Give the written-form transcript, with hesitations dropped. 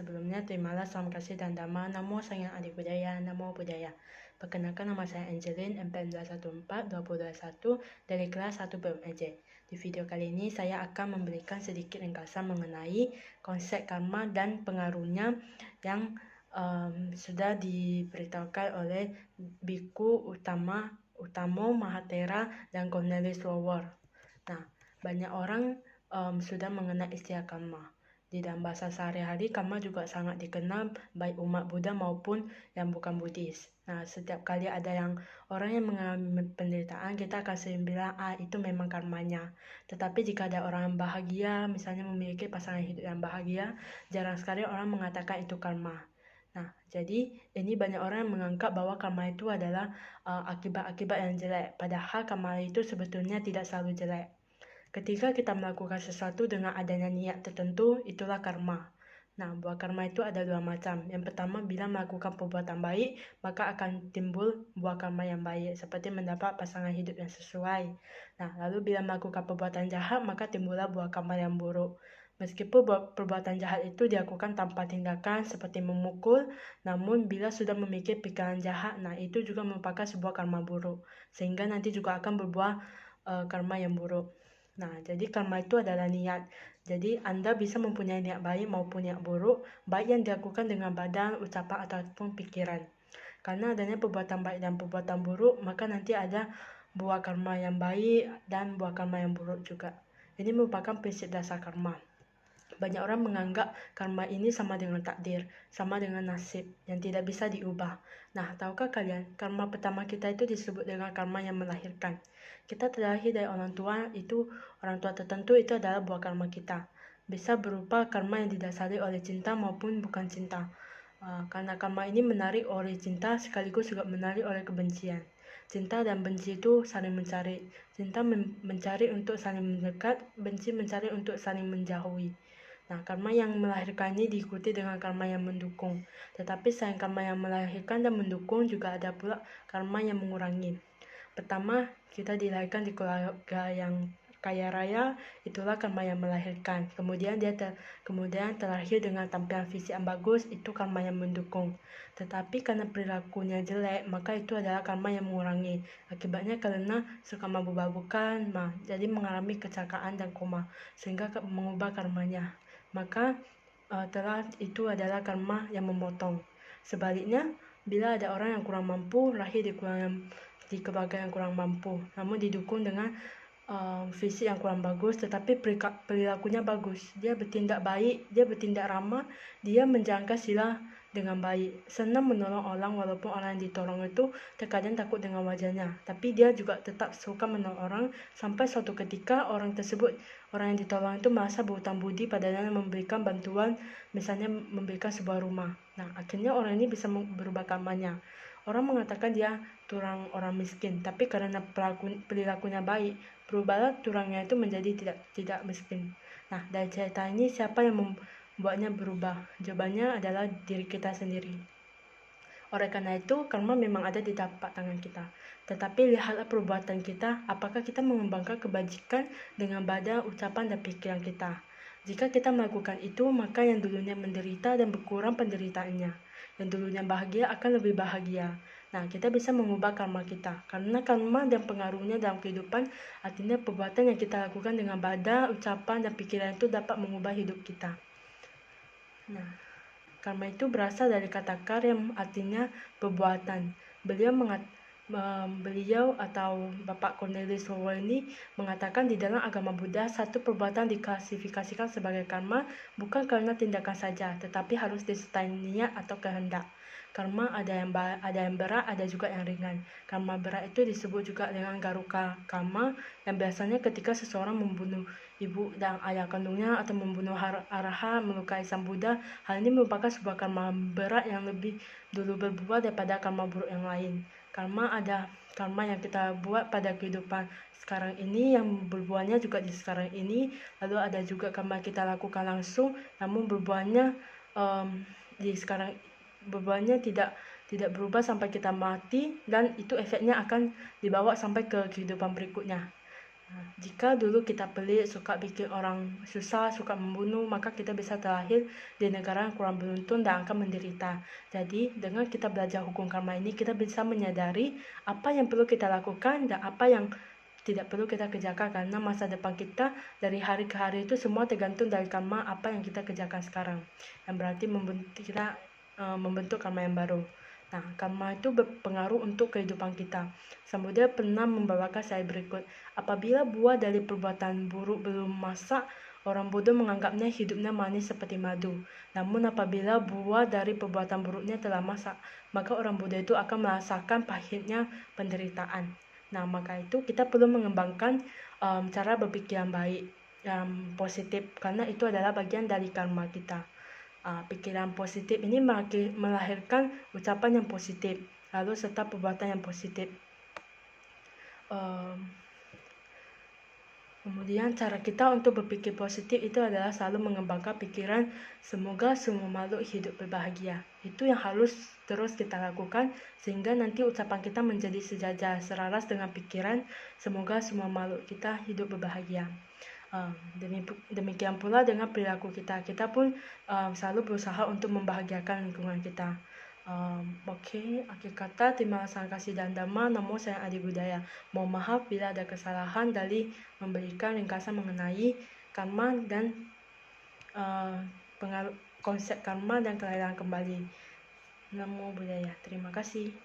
sebelumnya, terimalah salam kasih dan dhamma. Namo Sang Adik Budaya, Namo Buddhaya. Perkenalkan, nama saya Angelin, MP214 2021 dari kelas 1 BMJ. Di video kali ini saya akan memberikan sedikit ringkasan mengenai konsep karma dan pengaruhnya yang sudah diberitahukan oleh Biku Utamo Mahathera dan Cornelius Lower. Nah, banyak orang sudah mengenal istilah karma. Di dalam bahasa sehari-hari, karma juga sangat dikenal baik umat Buddha maupun yang bukan Buddhis. Nah, setiap kali ada orang yang mengalami penderitaan, kita akan sering bilang, itu memang karmanya. Tetapi jika ada orang yang bahagia, misalnya memiliki pasangan hidup yang bahagia, jarang sekali orang mengatakan itu karma. Nah, jadi ini banyak orang yang menganggap bahwa karma itu adalah akibat-akibat yang jelek. Padahal karma itu sebetulnya tidak selalu jelek. Ketika kita melakukan sesuatu dengan adanya niat tertentu, itulah karma. Nah, buah karma itu ada dua macam. Yang pertama, bila melakukan perbuatan baik, maka akan timbul buah karma yang baik, seperti mendapat pasangan hidup yang sesuai. Nah, lalu bila melakukan perbuatan jahat, maka timbullah buah karma yang buruk. Meskipun perbuatan jahat itu dilakukan tanpa tindakan seperti memukul, namun bila sudah memiliki pikiran jahat, nah itu juga merupakan sebuah karma buruk. Sehingga nanti juga akan berbuah karma yang buruk. Nah, jadi karma itu adalah niat. Jadi, Anda bisa mempunyai niat baik maupun niat buruk, baik yang dilakukan dengan badan, ucapan, ataupun pikiran. Karena adanya perbuatan baik dan perbuatan buruk, maka nanti ada buah karma yang baik dan buah karma yang buruk juga. Ini merupakan prinsip dasar karma. Banyak orang menganggap karma ini sama dengan takdir, sama dengan nasib yang tidak bisa diubah. Nah, tahukah kalian, karma pertama kita itu disebut dengan karma yang melahirkan. Kita terlahir dari orang tua tertentu itu adalah buah karma kita. Bisa berupa karma yang didasari oleh cinta maupun bukan cinta. Karena karma ini menarik oleh cinta sekaligus juga menarik oleh kebencian. Cinta dan benci itu saling mencari. Cinta mencari untuk saling mendekat, benci mencari untuk saling menjauhi. Nah, karma yang melahirkan ini diikuti dengan karma yang mendukung. Tetapi selain karma yang melahirkan dan mendukung, juga ada pula karma yang mengurangi. Pertama, kita dilahirkan di keluarga yang kaya raya, itulah karma yang melahirkan. Kemudian terlahir dengan tampilan fisik yang bagus, itu karma yang mendukung. Tetapi karena perilakunya jelek, maka itu adalah karma yang mengurangi. Akibatnya karena suka mabuk-mabukan, jadi mengalami kecelakaan dan koma, sehingga mengubah karmanya. Maka itu adalah karma yang memotong. Sebaliknya, bila ada orang yang kurang mampu, lahir di keluarga yang kurang mampu, namun didukung dengan fisik yang kurang bagus, tetapi perilakunya bagus. Dia bertindak baik, dia bertindak ramah, dia menjalankan sila dengan baik. Senang menolong orang, walaupun orang yang ditolong itu terkadang takut dengan wajahnya. Tapi dia juga tetap suka menolong orang, sampai suatu ketika orang yang ditolong itu merasa berhutang budi padanya, memberikan bantuan, misalnya memberikan sebuah rumah. Nah, akhirnya orang ini bisa berubah karmanya. Orang mengatakan dia orang miskin, tapi karena perilakunya baik, berubahlah turangnya itu menjadi tidak miskin. Nah, dari cerita ini siapa yang membuatnya berubah? Jawabannya adalah diri kita sendiri. Oleh karena itu, karma memang ada di tapak tangan kita. Tetapi lihatlah perbuatan kita, apakah kita mengembangkan kebajikan dengan badan, ucapan, dan pikiran kita. Jika kita melakukan itu, maka yang dulunya menderita dan berkurang penderitaannya. Yang dulunya bahagia akan lebih bahagia. Nah, kita bisa mengubah karma kita. Karena karma dan pengaruhnya dalam kehidupan, artinya perbuatan yang kita lakukan dengan badan, ucapan, dan pikiran itu dapat mengubah hidup kita. Nah, karma itu berasal dari kata kar yang artinya perbuatan. Beliau atau Bapak Cornelius Lower ini mengatakan di dalam agama Buddha, satu perbuatan diklasifikasikan sebagai karma bukan karena tindakan saja, tetapi harus disertai niat atau kehendak. Karma ada yang berat, ada juga yang ringan. Karma berat itu disebut juga dengan garuka karma, yang biasanya ketika seseorang membunuh ibu dan ayah kandungnya atau membunuh arahat, melukai sang Buddha. Hal ini merupakan sebuah karma berat yang lebih dulu berbuat daripada karma buruk yang lain. Ada karma yang kita buat pada kehidupan sekarang ini yang berbuahnya juga di sekarang ini. Lalu ada juga karma kita lakukan langsung, namun berbuahnya berbuahnya tidak berubah sampai kita mati, dan itu efeknya akan dibawa sampai ke kehidupan berikutnya. Jika dulu kita pelit, suka bikin orang susah, suka membunuh, maka kita bisa terlahir di negara yang kurang beruntung dan akan menderita. Jadi, dengan kita belajar hukum karma ini, kita bisa menyadari apa yang perlu kita lakukan dan apa yang tidak perlu kita kerjakan, karena masa depan kita dari hari ke hari itu semua tergantung dari karma apa yang kita kerjakan sekarang, yang berarti kita membentuk karma yang baru. Nah, karma itu berpengaruh untuk kehidupan kita. Samudra pernah membawakan slide berikut. Apabila buah dari perbuatan buruk belum masak, orang bodoh menganggapnya hidupnya manis seperti madu. Namun apabila buah dari perbuatan buruknya telah masak, maka orang bodoh itu akan merasakan pahitnya penderitaan. Nah, maka itu kita perlu mengembangkan cara berpikir yang baik, yang positif, karena itu adalah bagian dari karma kita. Pikiran positif ini melahirkan ucapan yang positif, lalu serta perbuatan yang positif. Kemudian cara kita untuk berpikir positif itu adalah selalu mengembangkan pikiran semoga semua makhluk hidup berbahagia. Itu yang harus terus kita lakukan sehingga nanti ucapan kita menjadi sejajar selaras dengan pikiran semoga semua makhluk kita hidup berbahagia. Demikian pula dengan perilaku kita. Kita pun selalu berusaha untuk membahagiakan lingkungan kita. Akhir kata, terima kasih dan dhamma, namo sayang Adi Budaya. Mohon maaf bila ada kesalahan dari memberikan ringkasan mengenai karma dan konsep karma dan kelahiran kembali. Namo Buddhaya. Terima kasih.